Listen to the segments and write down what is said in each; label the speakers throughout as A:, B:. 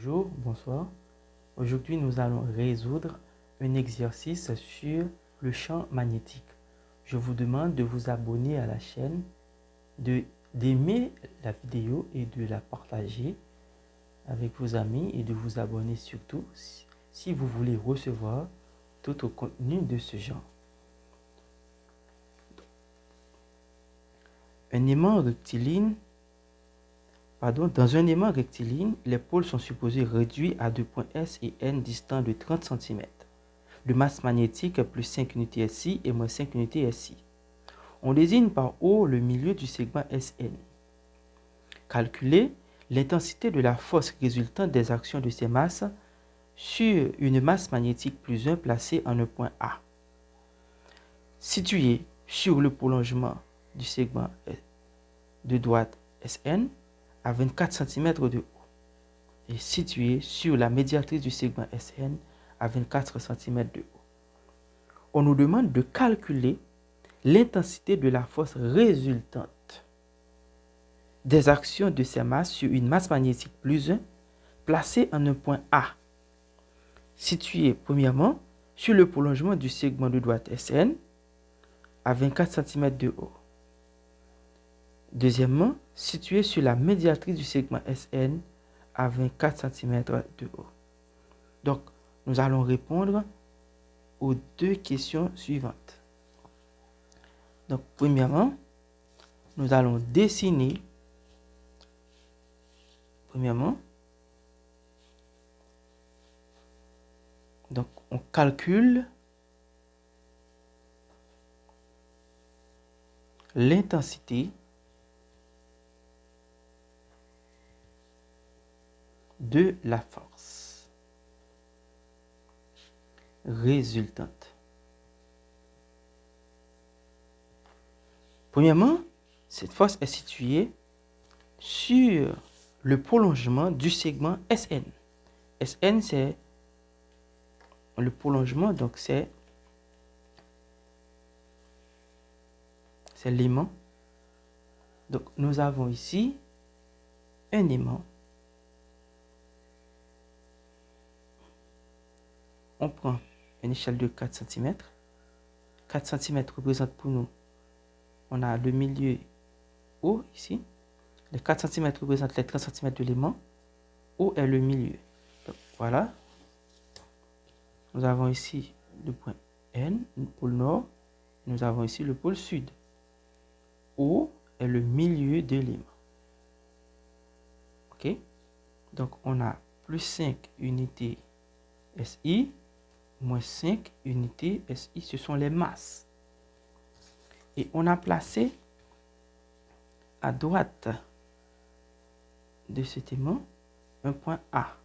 A: Bonjour, bonsoir. Aujourd'hui, nous allons résoudre un exercice sur le champ magnétique. Je vous demande de vous abonner à la chaîne, d'aimer la vidéo et de la partager avec vos amis et de vous abonner surtout si vous voulez recevoir tout au contenu de ce genre. Dans un aimant rectiligne, les pôles sont supposés réduits à deux points S et N distants de 30 cm. De masse magnétique plus 5 unités SI et moins 5 unités SI. On désigne par O le milieu du segment SN. Calculer l'intensité de la force résultante des actions de ces masses sur une masse magnétique plus 1 placée en un point A. Situé sur le prolongement du segment de droite SN à 24 cm de haut et situé sur la médiatrice du segment SN à 24 cm de haut. On nous demande de calculer l'intensité de la force résultante des actions de ces masses sur une masse magnétique plus 1 placée en un point A, situé premièrement sur le prolongement du segment de droite SN à 24 cm de haut. Deuxièmement, situé sur la médiatrice du segment SN à 24 cm de haut. Donc, nous allons répondre aux deux questions suivantes. Donc, premièrement, nous allons dessiner. Donc, on calcule l'intensité de la force résultante. Premièrement, cette force est située sur le prolongement du segment SN. SN, c'est le prolongement, donc c'est l'aimant. Donc, nous avons ici un aimant. On prend une échelle de 4 cm. 4 cm représente pour nous, on a le milieu O ici. Les 4 cm représentent les 30 cm de l'aimant. O est le milieu. Donc, voilà. Nous avons ici le point N, le pôle nord. Nous avons ici le pôle sud. O est le milieu de l'aimant. OK? Donc, on a plus 5 unités SI, moins 5 unités SI. Ce sont les masses. Et on a placé à droite de cet aimant un point A,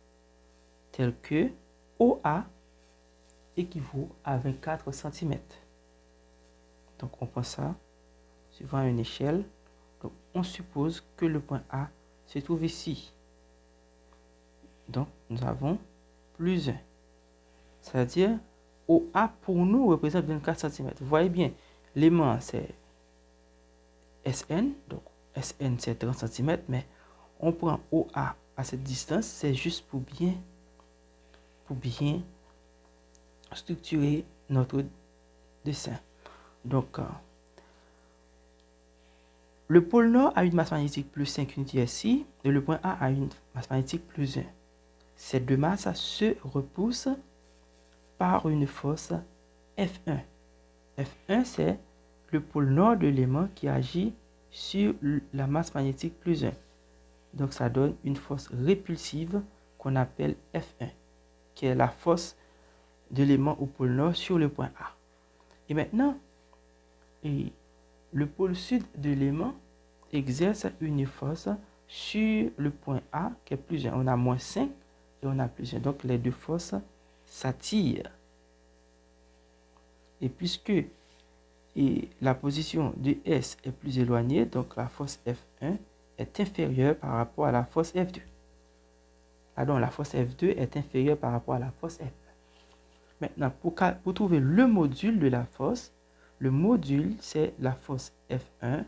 A: tel que OA équivaut à 24 cm. Donc, on prend ça suivant une échelle. Donc, on suppose que le point A se trouve ici. Donc, nous avons plus 1. C'est-à-dire, OA pour nous représente 24 cm. Vous voyez bien, l'aimant c'est SN. Donc, SN c'est 30 cm. Mais on prend OA à cette distance. C'est juste pour bien structurer notre dessin. Donc, le pôle nord a une masse magnétique plus 5 unités SI et le point A a une masse magnétique plus 1. Ces deux masses se repoussent par une force F1. F1, c'est le pôle nord de l'aimant qui agit sur la masse magnétique plus 1. Donc, ça donne une force répulsive qu'on appelle F1, qui est la force de l'aimant au pôle nord sur le point A. Et maintenant, le pôle sud de l'aimant exerce une force sur le point A qui est plus 1. On a moins 5 et on a plus 1. Donc, les deux forces s'attirent. Et puisque la position de S est plus éloignée, donc la force F1 est inférieure par rapport à la force F2. Pardon, la force F2 est inférieure par rapport à la force F1. Maintenant, pour trouver le module de la force, le module, c'est la force F1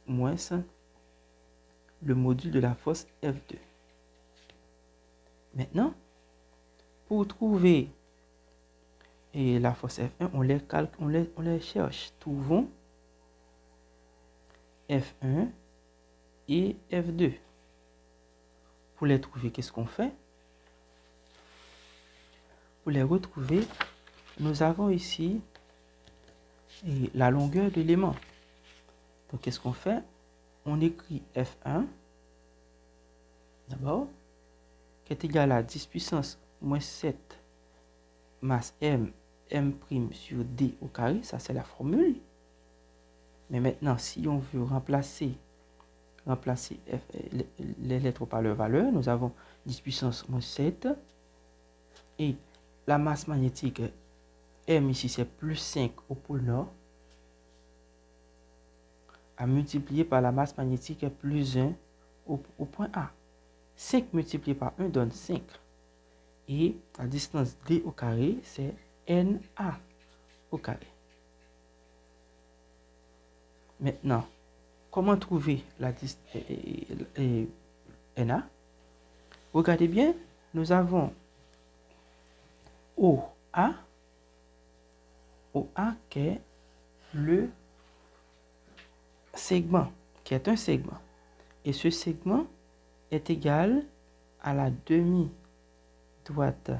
A: moins le module de la force F2. Maintenant, pour trouver la force F1, on les cherche. Trouvons F1 et F2. Pour les trouver, qu'est-ce qu'on fait? Pour les retrouver, nous avons ici la longueur de l'élément. Donc, qu'est-ce qu'on fait? On écrit F1 d'abord, qui est égal à 10 puissance moins 7 masse M, M' sur D au carré. Ça, c'est la formule. Mais maintenant, si on veut remplacer les lettres par leur valeur, nous avons 10 puissance moins 7. Et la masse magnétique M ici, c'est plus 5 au pôle nord, à multiplier par la masse magnétique plus 1 au point A. 5 multiplié par 1 donne 5. Et la distance D au carré, c'est NA au carré. Maintenant, comment trouver la distance NA? Regardez bien, nous avons OA qui est le segment, qui est un segment. Et ce segment est égal à la demi-droite,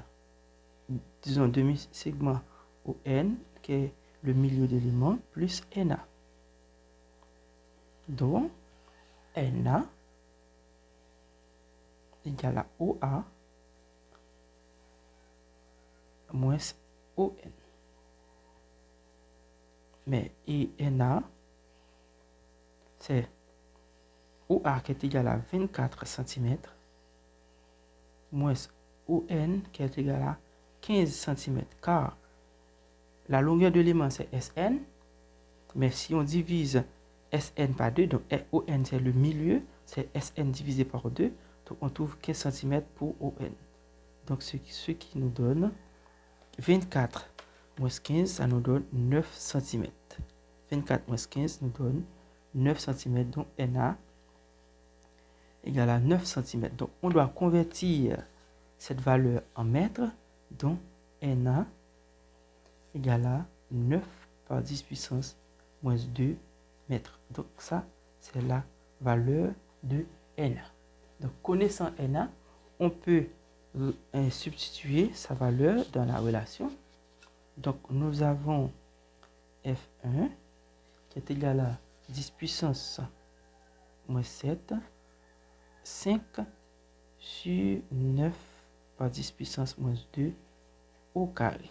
A: disons demi-segment ON, qui est le milieu d'élément, plus NA. Donc, NA égale à OA moins ON. Mais NA, c'est OA qui est égal à 24 cm moins ON qui est égal à 15 cm. Car la longueur de l'élément, c'est SN. Mais si on divise SN par 2, donc ON c'est le milieu, c'est SN divisé par 2, donc on trouve 15 cm pour ON. Donc ce qui nous donne 24 moins 15, ça nous donne 9 cm. 24 moins 15 nous donne 9 cm, donc NA égale à 9 cm. Donc on doit convertir cette valeur en mètres, donc NA égale à 9 par 10 puissance moins 2 mètres. Donc ça, c'est la valeur de NA. Donc connaissant NA, on peut substituer sa valeur dans la relation. Donc nous avons F1 qui est égal à 10 puissance moins 7, 5 sur 9 par 10 puissance moins 2 au carré.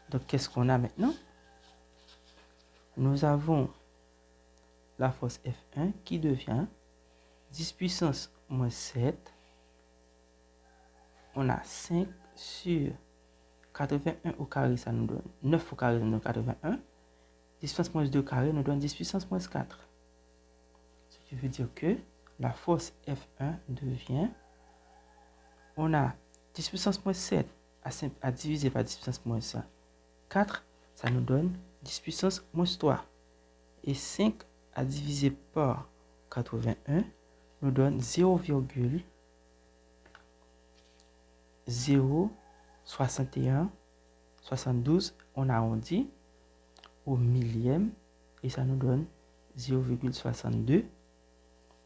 A: Donc qu'est-ce qu'on a maintenant? Nous avons la force F1 qui devient 10 puissance moins 7. On a 5 sur 81 au carré, ça nous donne 9 au carré, ça nous donne 81. 10 puissance moins 2 au carré nous donne 10 puissance moins 4. Ce qui veut dire que la force F1 devient, on a 10 puissance moins 7 à diviser par 10 puissance moins 4, ça nous donne 10 puissance moins 3. Et 5 à diviser par 81 nous donne 0,06172. On arrondit au millième et ça nous donne 0,62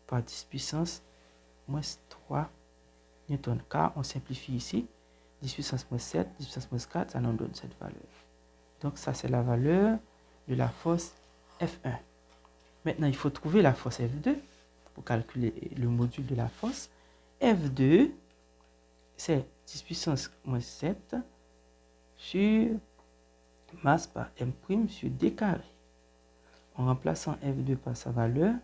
A: par 10 puissance moins 3 newton. Car on simplifie ici, 10 puissance moins 7, 10 puissance moins 4, ça nous donne cette valeur. Donc ça, c'est la valeur de la force F1. Maintenant, il faut trouver la force F2 pour calculer le module de la force. F2, c'est 10 puissance moins 7 sur masse par M' sur D carré. En remplaçant F2 par sa valeur,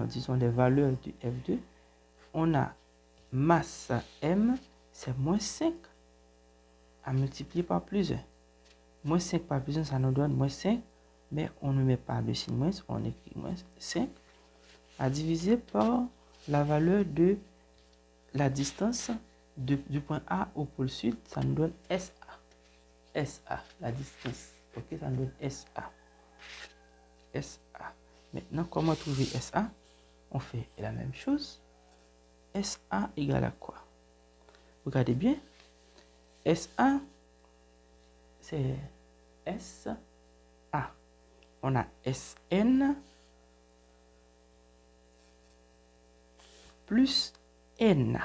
A: disons les valeurs du F2, on a masse M, c'est moins 5 à multiplier par plus 1. Moins 5 par plus 1, ça nous donne moins 5, mais on ne met pas le signe moins, on écrit moins 5, à diviser par la valeur de la distance du point A au pôle sud, ça nous donne SA. SA, la distance. Ok, ça nous donne SA. SA. Maintenant, comment trouver SA? On fait la même chose. SA égale à quoi? Regardez bien. SA, c'est SA. On a SN plus N.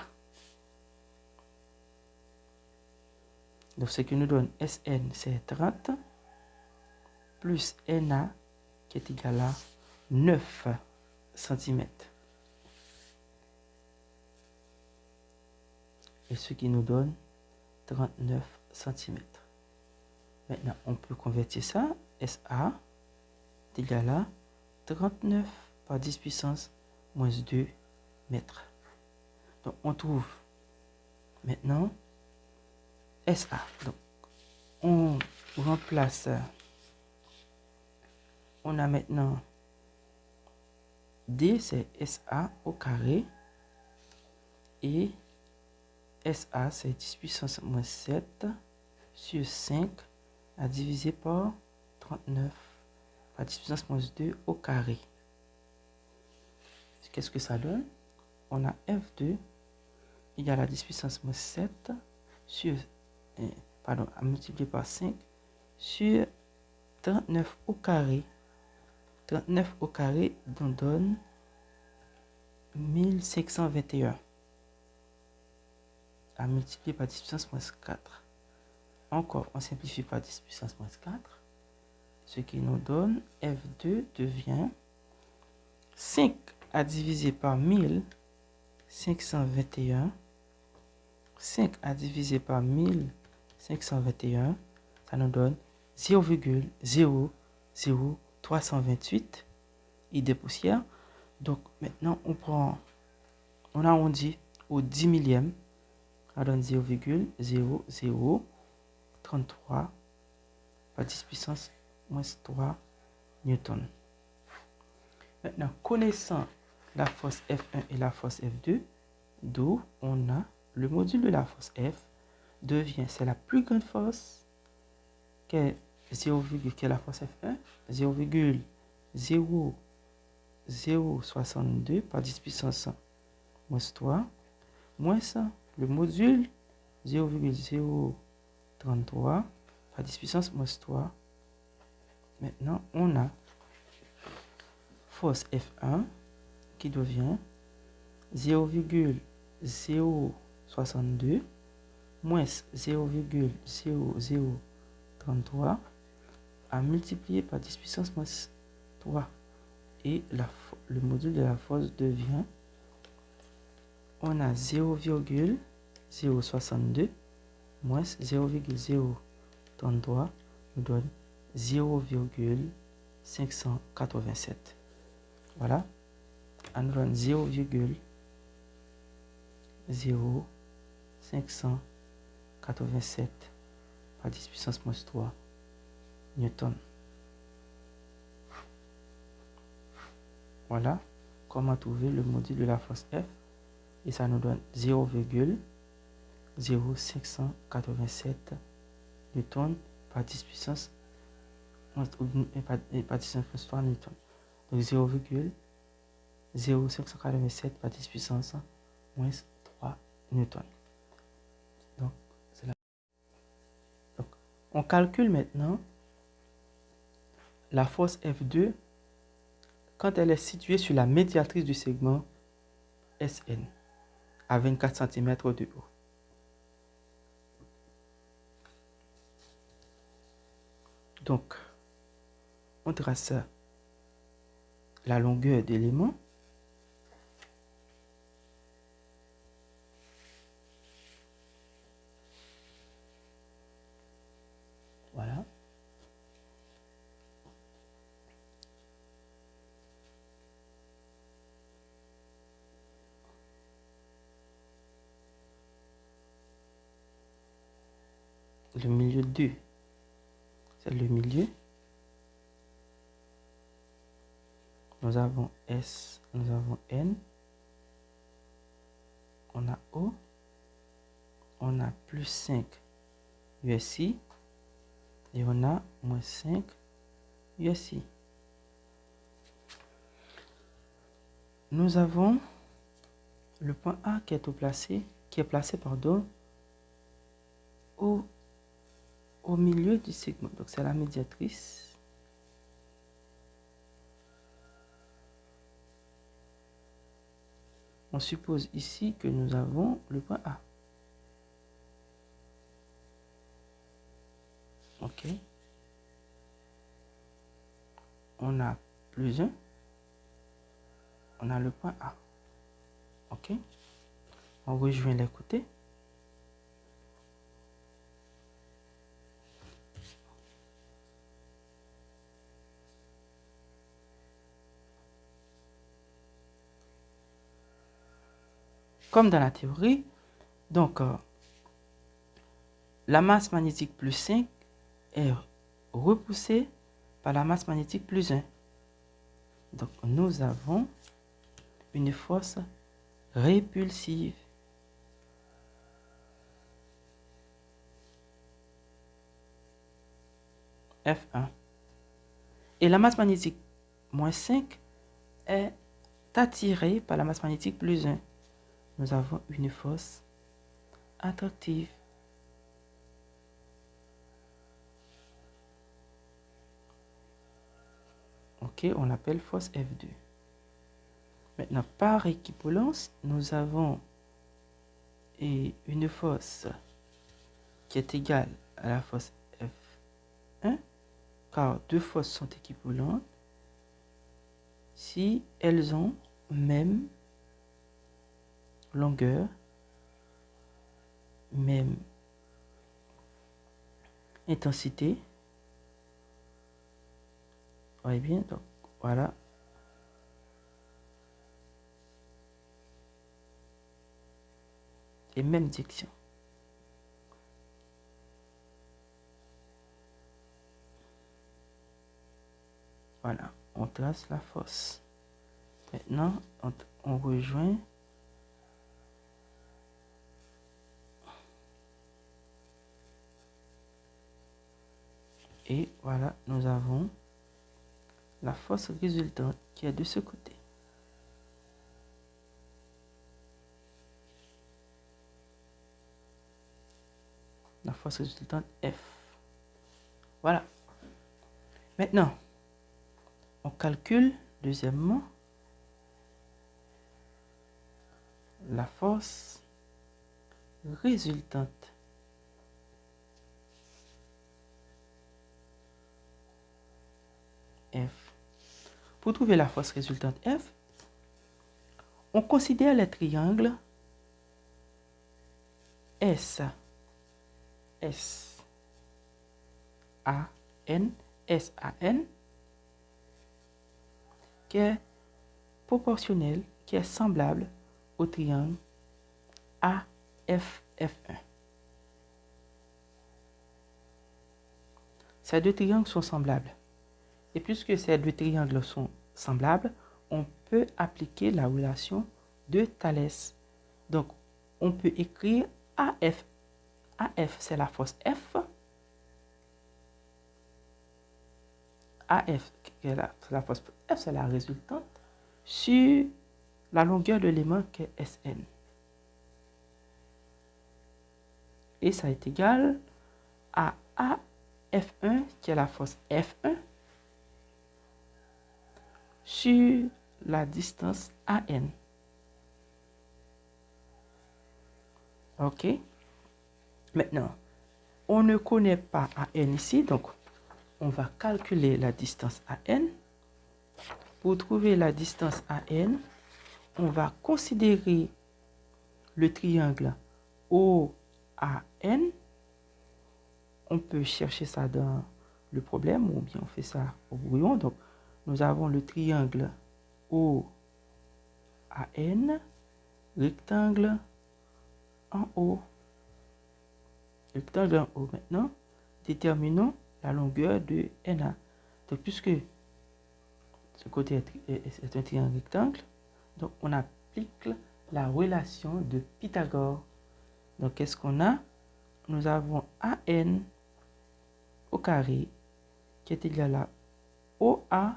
A: Donc, ce qui nous donne SN, c'est 30 plus NA qui est égal à 9 cm. Et ce qui nous donne 39 cm. Maintenant, on peut convertir ça. SA est égal à 39 par 10 puissance moins 2 mètres. Donc, on trouve maintenant SA. Donc, on remplace. On a maintenant D, c'est SA au carré. Et SA, c'est 10 puissance moins 7 sur 5 à diviser par 39 par 10 puissance moins 2 au carré. Qu'est-ce que ça donne? On a F2 égale à 10 puissance moins 7 sur, pardon, à multiplier par 5 sur 39 au carré. 39 au carré nous donne 1521 à multiplier par 10 puissance moins 4. Encore, on simplifie par 10 puissance moins 4. Ce qui nous donne F2 devient 5 à diviser par 1521. 5 à diviser par 1521, ça nous donne 0,00328 idées poussières. Donc maintenant on arrondit au 10 millième, ça donne 0,0033 par 10 puissance moins 3 newtons. Maintenant, connaissant la force F1 et la force F2, d'où on a le module de la force F devient, c'est la plus grande force qui est la force F1, 0,0062 par 10 puissance moins 3, moins le module 0,033 par 10 puissance moins 3. Maintenant, on a force F1 qui devient 0,062 moins 0,0033 à multiplier par 10 puissance moins 3. Et le module de la force devient, on a 0,062 moins 0,033 nous donne 0,587. Voilà. On nous donne 0,0587 par 10 puissance moins 3 newton. Voilà comment trouver le module de la force F. Et ça nous donne 0,0587 newton par 10 puissance moins 3 newton. Donc 0,0587 par 10 puissance moins 3 newton. Donc, c'est là. Donc, on calcule maintenant la force F2 quand elle est située sur la médiatrice du segment SN à 24 cm de haut. Donc, on trace la longueur d'élément. Voilà. Le milieu 2, c'est le milieu. Nous avons S, nous avons N. On a O. On a plus 5 USI. Et on a moins 5 USI. Nous avons le point A qui est placé au milieu du segment. Donc, c'est la médiatrice. On suppose ici que nous avons le point A. OK. On a plus 1. On a le point A. OK. On rejoint les côtés. Comme dans la théorie, donc la masse magnétique plus 5 est repoussée par la masse magnétique plus 1. Donc nous avons une force répulsive. F1. Et la masse magnétique moins 5 est attirée par la masse magnétique plus 1. Nous avons une force attractive. OK, on l'appelle force F2. Maintenant, par équivalence, nous avons une force qui est égale à la force F1, car deux forces sont équivalentes si elles ont même longueur, même intensité. Voyez bien, donc voilà. Et même direction. Voilà, on trace la force. Maintenant, on rejoint et voilà, nous avons la force résultante qui est de ce côté. La force résultante F. Voilà. Maintenant, on calcule deuxièmement la force résultante. F. Pour trouver la force résultante F, on considère les triangles S, A, N, qui est proportionnel, qui est semblable au triangle AFF1. Ces deux triangles sont semblables. Et puisque ces deux triangles sont semblables, on peut appliquer la relation de Thalès. Donc, on peut écrire AF. AF, c'est la force F. AF, la force F, c'est la résultante sur la longueur de l'élément qui est Sn. Et ça est égal à AF1, qui est la force F1, sur la distance AN. OK? Maintenant, on ne connaît pas AN ici, donc on va calculer la distance AN. Pour trouver la distance AN, on va considérer le triangle OAN. On peut chercher ça dans le problème ou bien on fait ça au brouillon. Donc, nous avons le triangle OAN, rectangle en haut. Rectangle en haut. Maintenant, déterminons la longueur de NA. Donc, puisque ce côté est un triangle rectangle, donc on applique la relation de Pythagore. Donc, qu'est-ce qu'on a? Nous avons AN au carré qui est égal à OA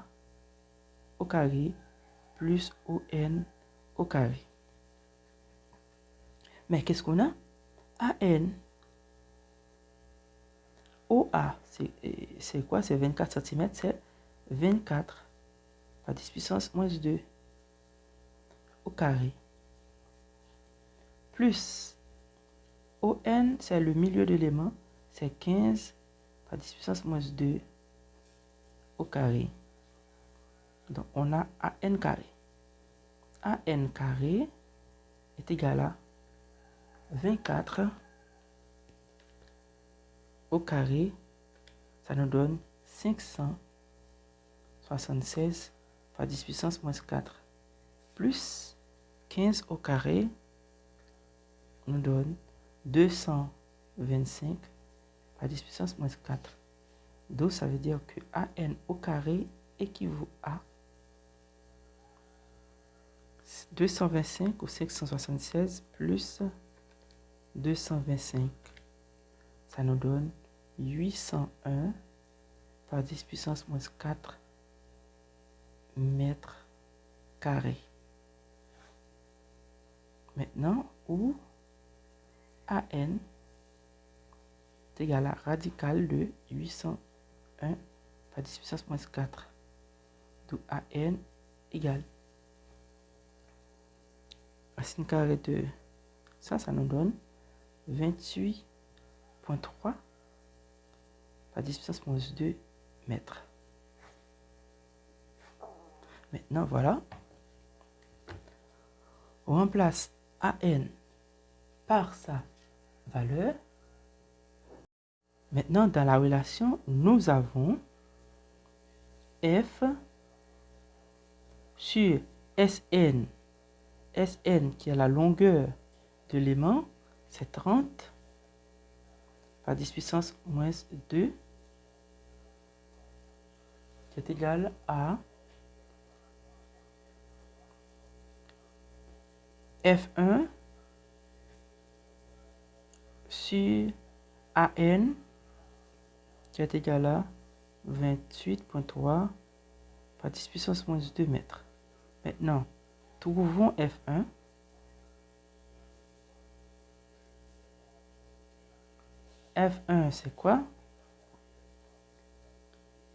A: au carré plus ON au carré. Mais qu'est-ce qu'on a? AN OA, c'est quoi? C'est 24 cm, c'est 24 par 10 puissance moins 2 au carré. Plus ON, c'est le milieu de l'élément, c'est 15 par 10 puissance moins 2 au carré. Donc, on a AN carré. AN carré est égal à 24 au carré. Ça nous donne 576 par 10 puissance moins 4. Plus 15 au carré nous donne 225 par 10 puissance moins 4. Donc, ça veut dire que AN au carré équivaut à 225 ou 576 plus 225. Ça nous donne 801 par 10 puissance moins 4 mètres carrés. Maintenant, où AN est égal à radical de 801 par 10 puissance moins 4. D'où AN égale racine carrée de ça nous donne 28,3 par 10 puissance moins 2 mètres. Maintenant, voilà. On remplace AN par sa valeur. Maintenant, dans la relation, nous avons F sur SN. SN qui est la longueur de l'élément, c'est 30 par 10 puissance moins 2 qui est égal à F1 sur AN qui est égal à 28,3 par 10 puissance moins 2 mètres. Maintenant, trouvons F1. F1, c'est quoi?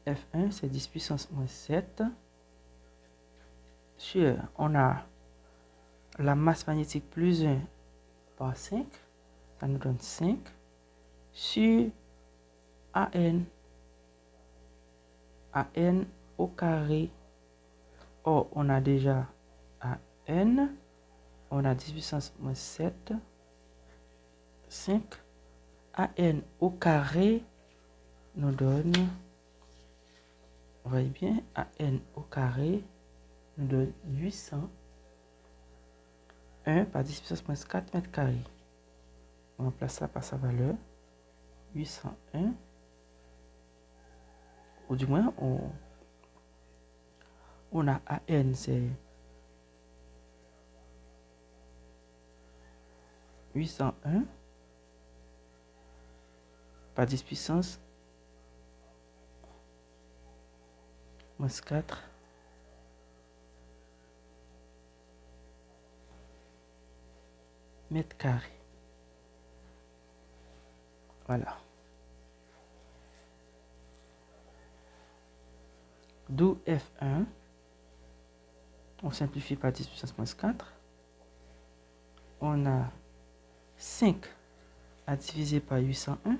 A: F1, c'est 10 puissance moins 7. Sur, on a la masse magnétique plus 1 par 5. Ça nous donne 5. Sur AN. AN au carré. Or, on a déjà AN. On a 10 puissance moins 7. 5. AN au carré nous donne, vous voyez bien, AN au carré nous donne 801 par 10 puissance moins 4 mètres carrés. On remplace ça par sa valeur, 801, ou du moins, on a AN, c'est 801 par 10 puissance moins 4 mètres carrés. Voilà. D'où F1. On simplifie par 10 puissance moins 4. On a 5 à diviser par 801.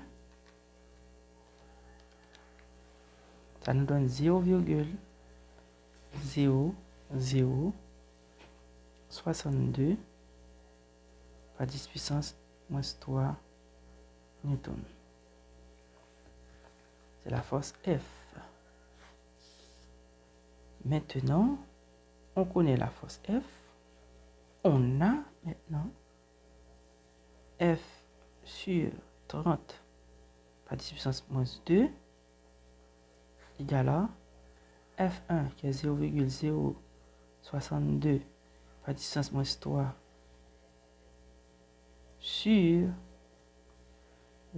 A: Ça nous donne 0,0062 par 10 puissance moins 3 newton. C'est la force F. Maintenant, on connaît la force F. On a maintenant F sur 30 par 10 puissance moins 2 égale à F1 qui est 0,062 par 10 puissance moins 3 sur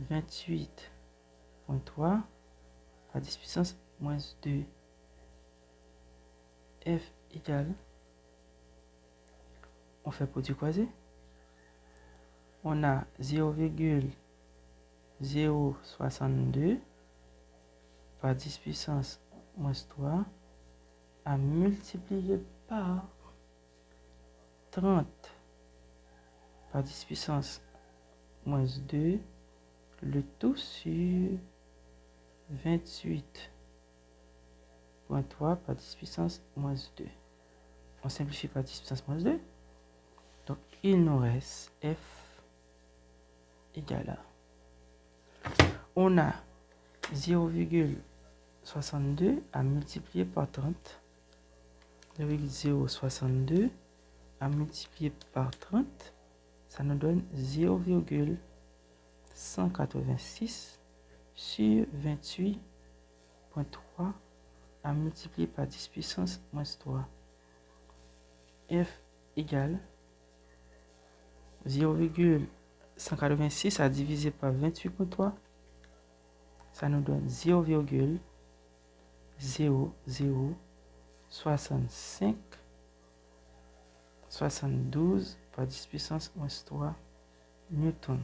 A: 28,3 par 10 puissance moins 2. F égale, on fait produit croisé. On a 0,062 par 10 puissance moins 3 à multiplier par 30 par 10 puissance moins 2, le tout sur 28.3 par 10 puissance moins 2. On simplifie par 10 puissance moins 2. Donc, il nous reste F égale à... On a 0,62 à multiplier par 30. 0,062 à multiplier par 30. Ça nous donne 0,186 sur 28.3 à multiplier par 10 puissance moins 3. F égale 0,186 à diviser par 28.3. Ça nous donne 0,006572 par 10 puissance moins 3 newton.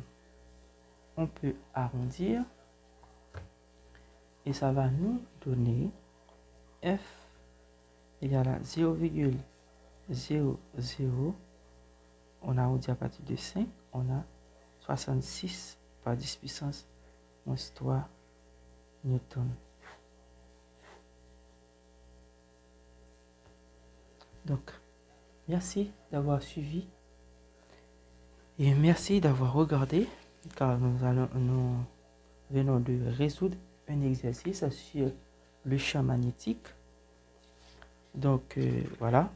A: On peut arrondir et ça va nous donner F égale à 0,00. On a arrondi à partir de 5, on a 66 par 10 puissance moins 3 newton. Donc, merci d'avoir suivi et merci d'avoir regardé, car nous venons de résoudre un exercice sur le champ magnétique. Donc, voilà.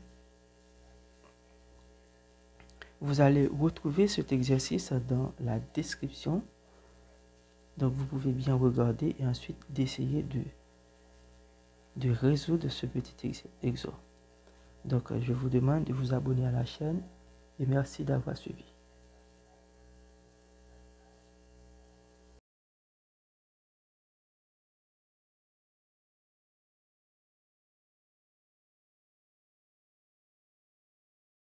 A: Vous allez retrouver cet exercice dans la description. Donc, vous pouvez bien regarder et ensuite d'essayer de résoudre ce petit exo. Donc, je vous demande de vous abonner à la chaîne et merci d'avoir suivi.